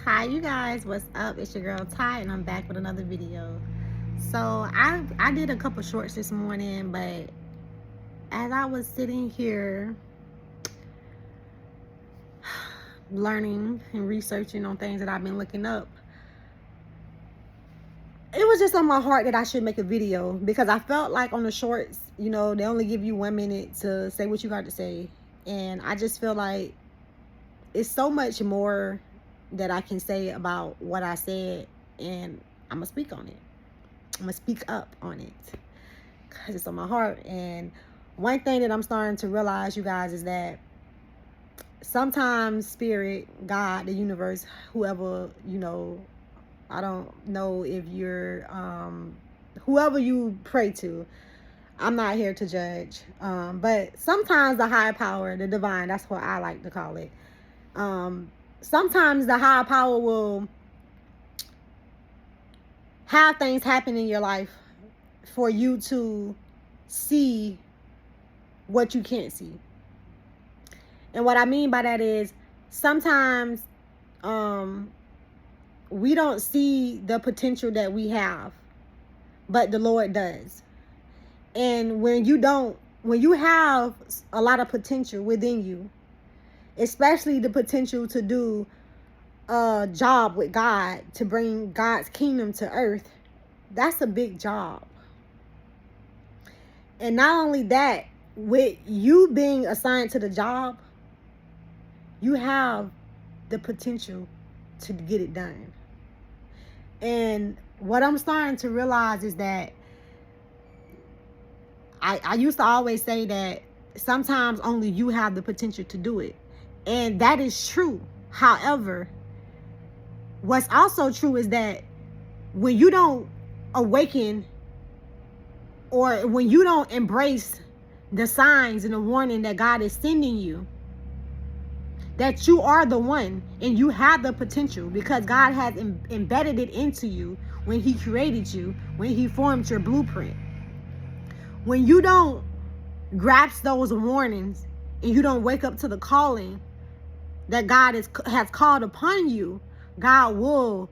Hi you guys, what's up? It's your girl Ty and I'm back with another video. So I did a couple shorts this morning, but as I was sitting here learning and researching on things that I've been looking up, it was just on my heart that I should make a video, because I felt like on the shorts, they only give you 1 minute to say what you got to say, and I just feel like it's so much more that I can say about what I said, and I'm gonna speak on it. I'm gonna speak up on it because it's on my heart. And one thing that I'm starting to realize, you guys, is that sometimes spirit, God, the universe, whoever, I don't know if you're whoever you pray to, I'm not here to judge, but sometimes the higher power, the divine, that's what I like to call it, sometimes the higher power will have things happen in your life for you to see what you can't see. And what I mean by that is sometimes we don't see the potential that we have, but the Lord does. And when you have a lot of potential within you, especially the potential to do a job with God, to bring God's kingdom to earth, that's a big job. And not only that, with you being assigned to the job, you have the potential to get it done. And what I'm starting to realize is that I used to always say that sometimes only you have the potential to do it. And that is true. However, what's also true is that when you don't awaken, or when you don't embrace the signs and the warning that God is sending you, that you are the one and you have the potential, because God has embedded it into you when He created you, when He formed your blueprint. When you don't grasp those warnings and you don't wake up to the calling that God has called upon you, God will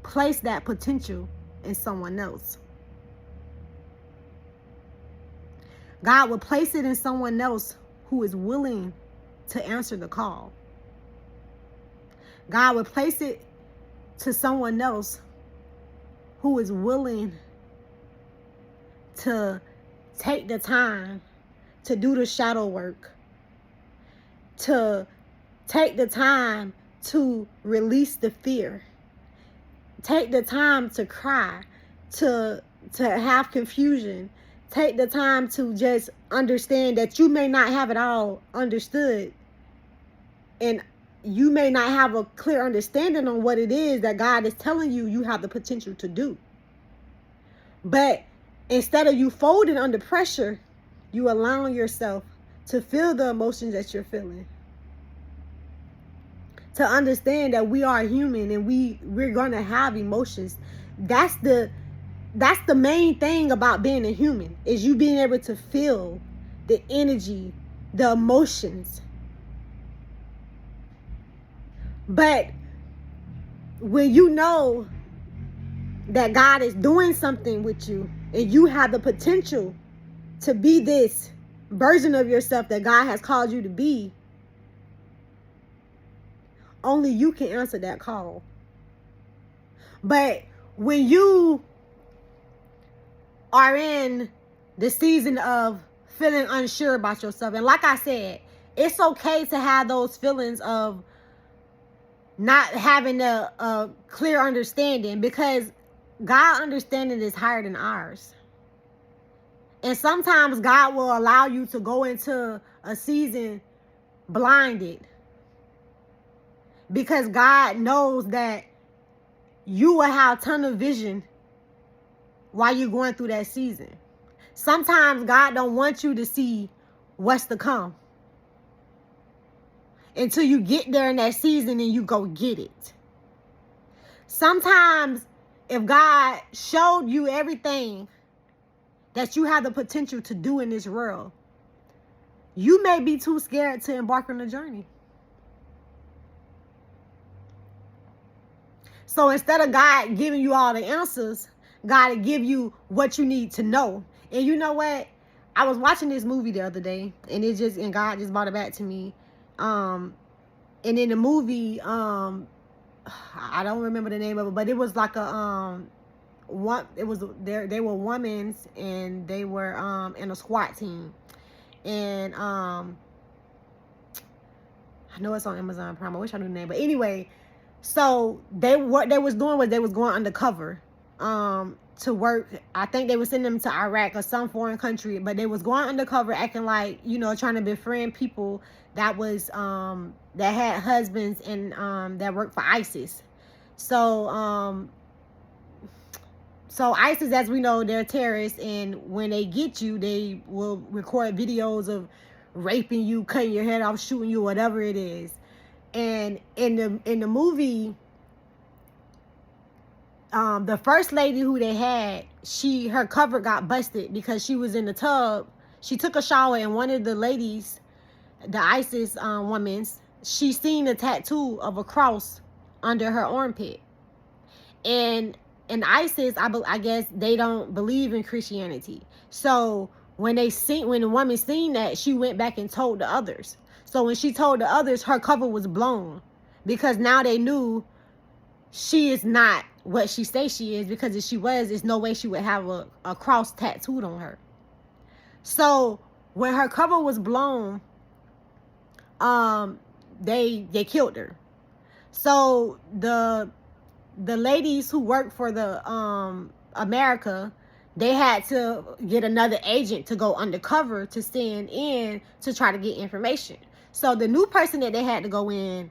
place that potential in someone else. God will place it in someone else who is willing to answer the call. God will place it to someone else who is willing to take the time to do the shadow work, to take the time to release the fear, take the time to cry, to have confusion, take the time to just understand that you may not have it all understood, and you may not have a clear understanding on what it is that God is telling you you have the potential to do. But instead of you folding under pressure, you allowing yourself to feel the emotions that you're feeling. To understand that we are human and we're going to have emotions. That's the main thing about being a human, is you being able to feel the energy, the emotions. But when you know that God is doing something with you and you have the potential to be this version of yourself that God has called you to be, only you can answer that call. But when you are in the season of feeling unsure about yourself, and like I said, it's okay to have those feelings of not having a clear understanding, because God's understanding is higher than ours. And sometimes God will allow you to go into a season blinded, because God knows that you will have tunnel vision while you're going through that season. Sometimes God don't want you to see what's to come until you get there in that season and you go get it. Sometimes if God showed you everything that you have the potential to do in this world, you may be too scared to embark on the journey. So instead of God giving you all the answers, God will give you what you need to know. And you know what? I was watching this movie the other day, and God just brought it back to me. And in the movie, I don't remember the name of it, but it was like a they were women, and they were in a SWAT team. And I know it's on Amazon Prime. I wish I knew the name, but anyway, so what they was doing was they was going undercover to work. I think they was sending them to Iraq or some foreign country, but they was going undercover acting like, trying to befriend people that was that had husbands and that worked for ISIS. So ISIS, as we know, they're terrorists, and when they get you, they will record videos of raping you, cutting your head off, shooting you, whatever it is. And in the movie, the first lady who they had, her cover got busted because she was in the tub. She took a shower, and one of the ladies, the ISIS women's, she seen a tattoo of a cross under her armpit. And in ISIS, I guess they don't believe in Christianity. So when the woman seen that, she went back and told the others. So when she told the others, her cover was blown, because now they knew she is not what she says she is, because if she was, there's no way she would have a cross tattooed on her. So when her cover was blown, they killed her. So the ladies who worked for the America, they had to get another agent to go undercover to stand in to try to get information. So the new person that they had to go in,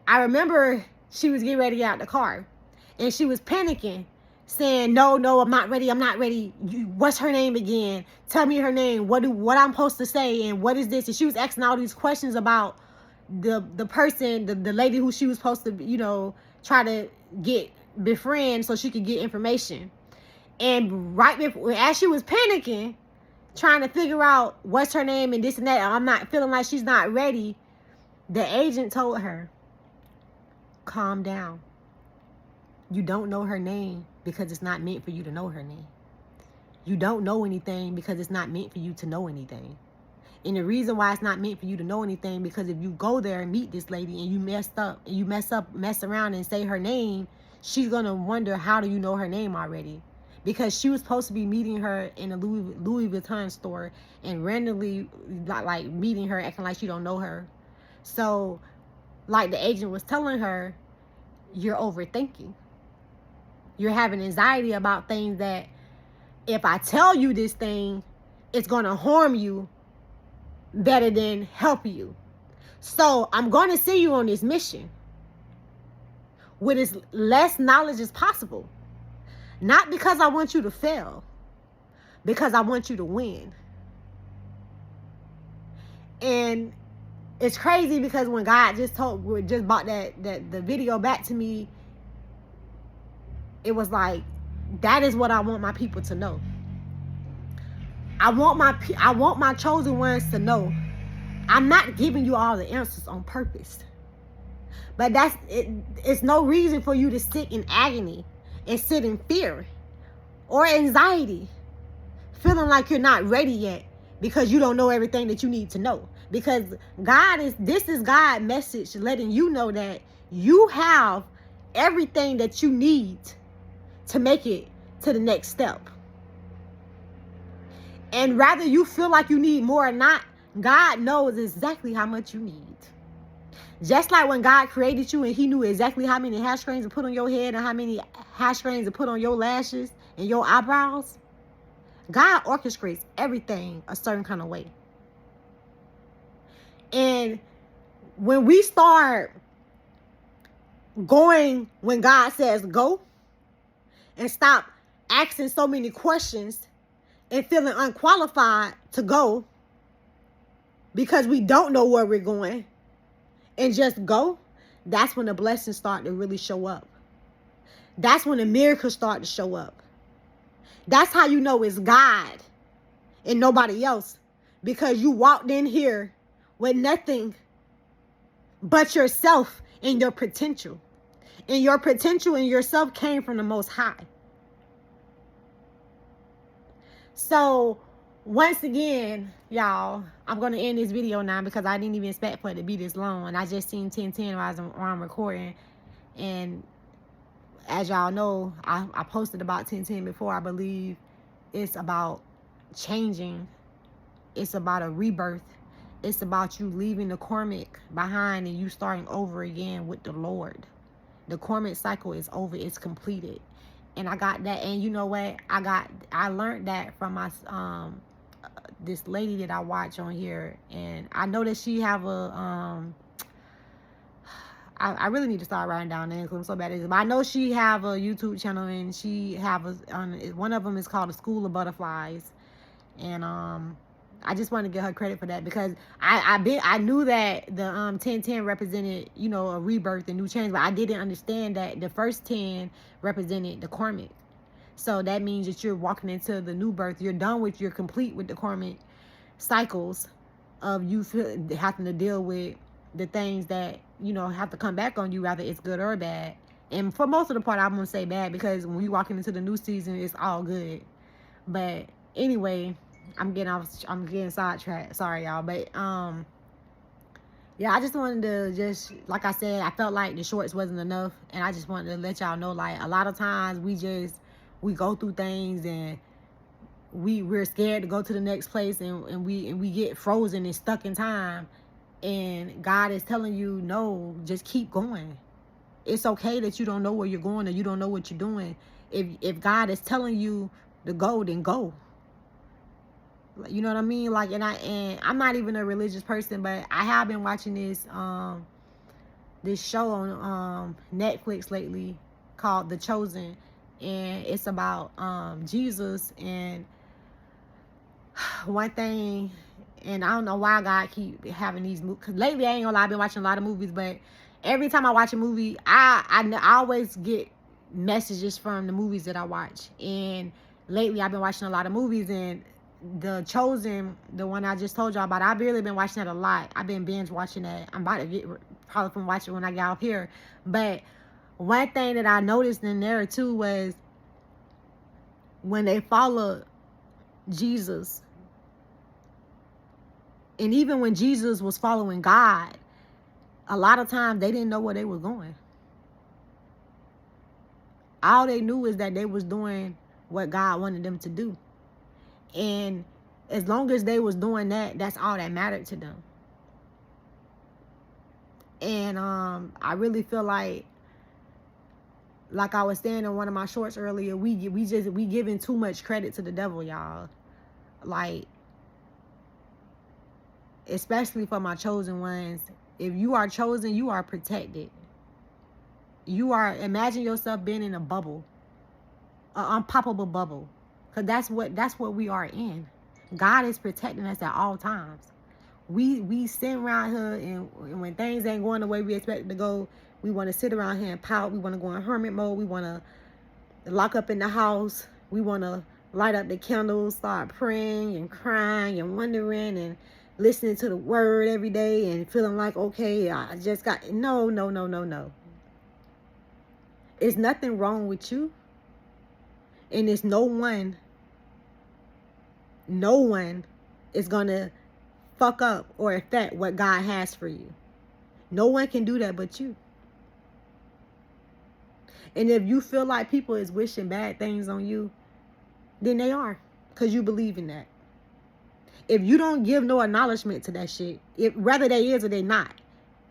I remember she was getting ready to get out the car, and she was panicking, saying, no, I'm not ready. What's her name again? Tell me her name. What I'm supposed to say, and what is this? And she was asking all these questions about the person, the lady who she was supposed to, try to befriend so she could get information. And right before, as she was panicking, trying to figure out what's her name and this and that, I'm not feeling like she's not ready, the agent told her, calm down. You don't know her name because it's not meant for you to know her name. You don't know anything because it's not meant for you to know anything. And the reason why it's not meant for you to know anything, because if you go there and meet this lady and you mess around and say her name, she's going to wonder, how do you know her name already? Because she was supposed to be meeting her in a Louis Vuitton store, and randomly like meeting her, acting like she don't know her. So like the agent was telling her, you're overthinking. You're having anxiety about things that if I tell you this thing, it's going to harm you better than help you. So I'm going to send you on this mission with as less knowledge as possible. Not because I want you to fail, because I want you to win. And it's crazy because when God just brought the video back to me, it was like, that is what I want my people to know. I want my chosen ones to know, I'm not giving you all the answers on purpose. But it's no reason for you to sit in agony and sit in fear or anxiety, feeling like you're not ready yet because you don't know everything that you need to know. Because this is God's message letting you know that you have everything that you need to make it to the next step. And rather you feel like you need more or not, God knows exactly how much you need. Just like when God created you and he knew exactly how many hair strands to put on your head and how many hair strands to put on your lashes and your eyebrows, God orchestrates everything a certain kind of way. And when we start going when God says go, and stop asking so many questions and feeling unqualified to go because we don't know where we're going, and just go, that's when the blessings start to really show up. That's when the miracles start to show up. That's how you know it's God and nobody else, because you walked in here with nothing but yourself and your potential. And your potential and yourself came from the Most High. So, once again, y'all, I'm going to end this video now because I didn't even expect for it to be this long. And I just seen 1010 while I'm recording. And as y'all know, I posted about 1010 before. I believe it's about changing. It's about a rebirth. It's about you leaving the karmic behind and you starting over again with the Lord. The karmic cycle is over. It's completed. And I got that. And you know what? I learned that from my this lady that I watch on here. And I know that she have a I really need to start writing down names because I'm so bad at this. But I know she have a YouTube channel and she have a one of them is called The School of Butterflies. And I just want to give her credit for that because I knew that the 1010 represented, you know, a rebirth and new change, but I didn't understand that the first 10 represented the karmic. So that means that you're walking into the new birth. You're complete with the karmic cycles of you having to deal with the things that, you know, have to come back on you, whether it's good or bad. And for most of the part, I'm going to say bad because when you're walking into the new season, it's all good. But anyway, I'm getting sidetracked. Sorry, y'all. But yeah, I just wanted to like I said, I felt like the shorts wasn't enough, and I just wanted to let y'all know, like, a lot of times we go through things and we're scared to go to the next place, and we get frozen and stuck in time. And God is telling you, no, just keep going. It's okay that you don't know where you're going or you don't know what you're doing. If God is telling you to go, then go. You know what I mean? Like, and I'm not even a religious person, but I have been watching this show on Netflix lately called The Chosen, and it's about Jesus. And one thing, and I don't know why God keep having these movies, because lately, I ain't gonna lie, I've been watching a lot of movies, but every time I watch a movie, I always get messages from the movies that I watch. And lately, I've been watching a lot of movies, and The Chosen, the one I just told y'all about, I've really been watching that a lot. I've been binge watching that. I'm about to get probably from watching when I get off here. But one thing that I noticed in there too was when they followed Jesus, and even when Jesus was following God, a lot of times they didn't know where they were going. All they knew is that they was doing what God wanted them to do. And as long as they was doing that, that's all that mattered to them. And I really feel like I was saying in one of my shorts earlier, we giving too much credit to the devil, y'all. Like, especially for my chosen ones. If you are chosen, you are protected. Imagine yourself being in a bubble, an unpoppable bubble. Because that's what we are in. God is protecting us at all times. We sit around here, and when things ain't going the way we expect it to go, we want to sit around here and pout. We want to go in hermit mode. We want to lock up in the house. We want to light up the candles, start praying and crying and wondering and listening to the word every day and feeling like, okay, I just got... No. There's nothing wrong with you. And there's no one is going to fuck up or affect what God has for you. No one can do that but you. And if you feel like people is wishing bad things on you, then they are, because you believe in that. If you don't give no acknowledgement to that shit, whether they is or they not,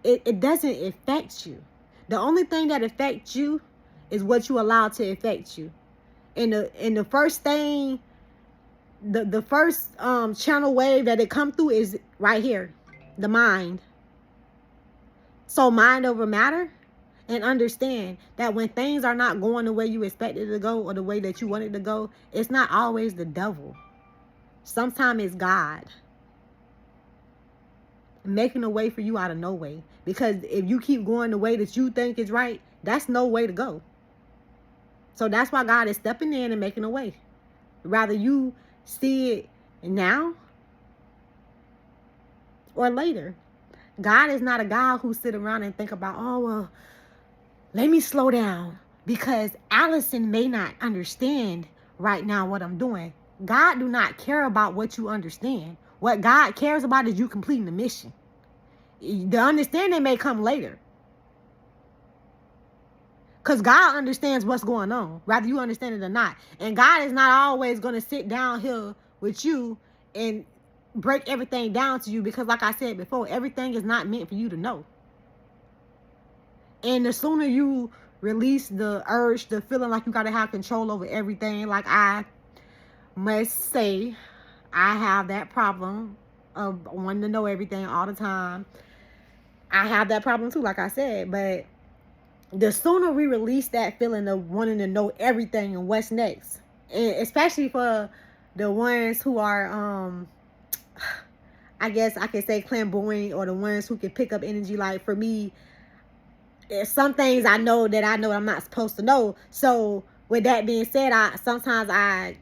it doesn't affect you. The only thing that affects you is what you allow to affect you. And the first thing, the first channel wave that it come through is right here, the mind. So mind over matter, and understand that when things are not going the way you expected it to go or the way that you want it to go, it's not always the devil. Sometimes it's God making a way for you out of no way. Because if you keep going the way that you think is right, that's no way to go. So that's why God is stepping in and making a way. Rather you see it now or later. God is not a God who sit around and think about, oh, well, let me slow down because Allison may not understand right now what I'm doing. God do not care about what you understand. What God cares about is you completing the mission. The understanding may come later. Because God understands what's going on, whether you understand it or not. And God is not always going to sit down here with you and break everything down to you. Because like I said before, everything is not meant for you to know. And the sooner you release the urge, the feeling like you got to have control over everything, like I must say, I have that problem of wanting to know everything all the time. I have that problem too, like I said. But the sooner we release that feeling of wanting to know everything and what's next, and especially for the ones who are, I guess I could say clairvoyant, or the ones who can pick up energy. Like for me, some things I know I'm not supposed to know. So with that being said, sometimes I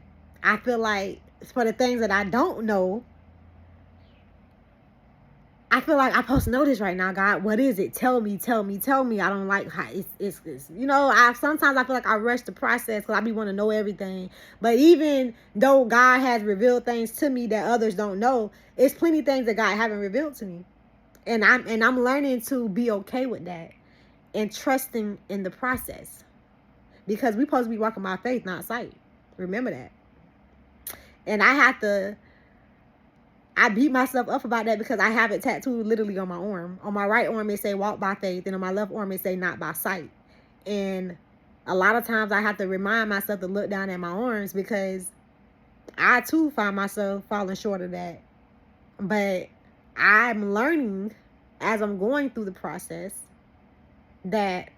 feel like for the things that I don't know, I feel like I'm supposed to know this right now, God. What is it? Tell me. I don't like how it's you know, sometimes I feel like I rush the process because I be wanting to know everything. But even though God has revealed things to me that others don't know, it's plenty of things that God haven't revealed to me. And I'm learning to be okay with that and trusting in the process. Because we're supposed to be walking by faith, not sight. Remember that. And I beat myself up about that because I have it tattooed literally on my arm. On my right arm, it say walk by faith. And on my left arm, it say not by sight. And a lot of times I have to remind myself to look down at my arms because I too find myself falling short of that. But I'm learning as I'm going through the process that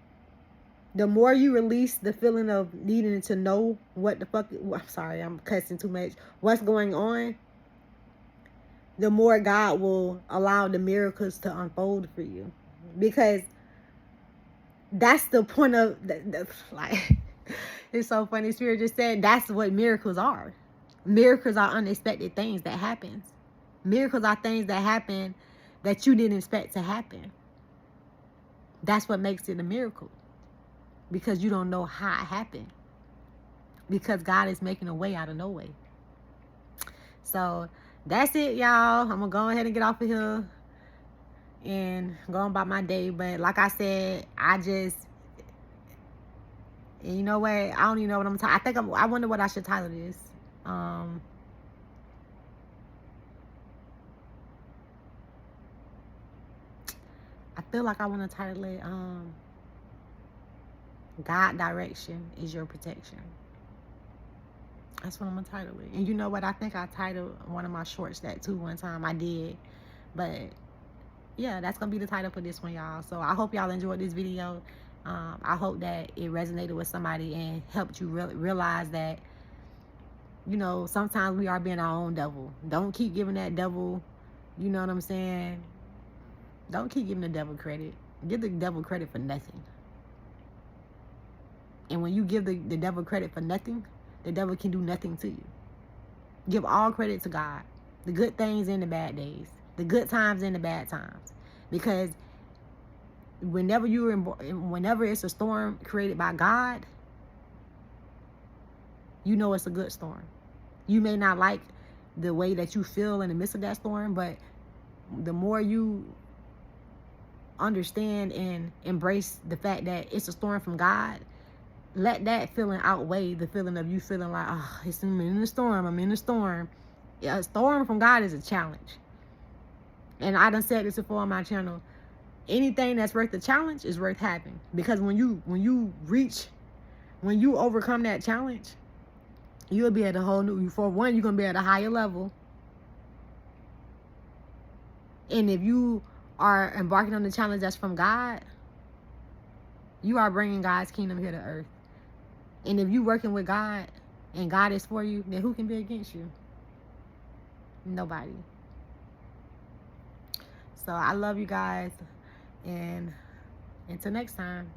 the more you release the feeling of needing to know what the fuck, I'm sorry, I'm cussing too much, what's going on, the more God will allow the miracles to unfold for you. Because that's the point of, like, it's so funny. Spirit just said that's what miracles are. Miracles are unexpected things that happen. Miracles are things that happen that you didn't expect to happen. That's what makes it a miracle. Because you don't know how it happened. Because God is making a way out of no way. So that's it, y'all. I'm gonna go ahead and get off of here and go on about my day. But like I said, and you know what? I don't even know what I'm talking. I wonder what I should title this. I feel like I want to title it God direction is your protection. That's what I'm gonna title it. And you know what? I think I titled one of my shorts that too one time. I did. But yeah, that's gonna be the title for this one, y'all. So I hope y'all enjoyed this video. I hope that it resonated with somebody and helped you realize that, you know, sometimes we are being our own devil. Don't keep giving that devil, you know what I'm saying? Don't keep giving the devil credit. Give the devil credit for nothing. And when you give the devil credit for nothing, the devil can do nothing to you. Give all credit to God. The good things and the bad days. The good times and the bad times. Because whenever it's a storm created by God, you know it's a good storm. You may not like the way that you feel in the midst of that storm, but the more you understand and embrace the fact that it's a storm from God, let that feeling outweigh the feeling of you feeling like, oh, I'm in the storm. Yeah, a storm from God is a challenge. And I done said this before on my channel. Anything that's worth the challenge is worth having. Because when you overcome that challenge, you'll be at a whole new, for one, you're going to be at a higher level. And if you are embarking on the challenge that's from God, you are bringing God's kingdom here to earth. And if you're working with God and God is for you, then who can be against you? Nobody. So I love you guys. And until next time.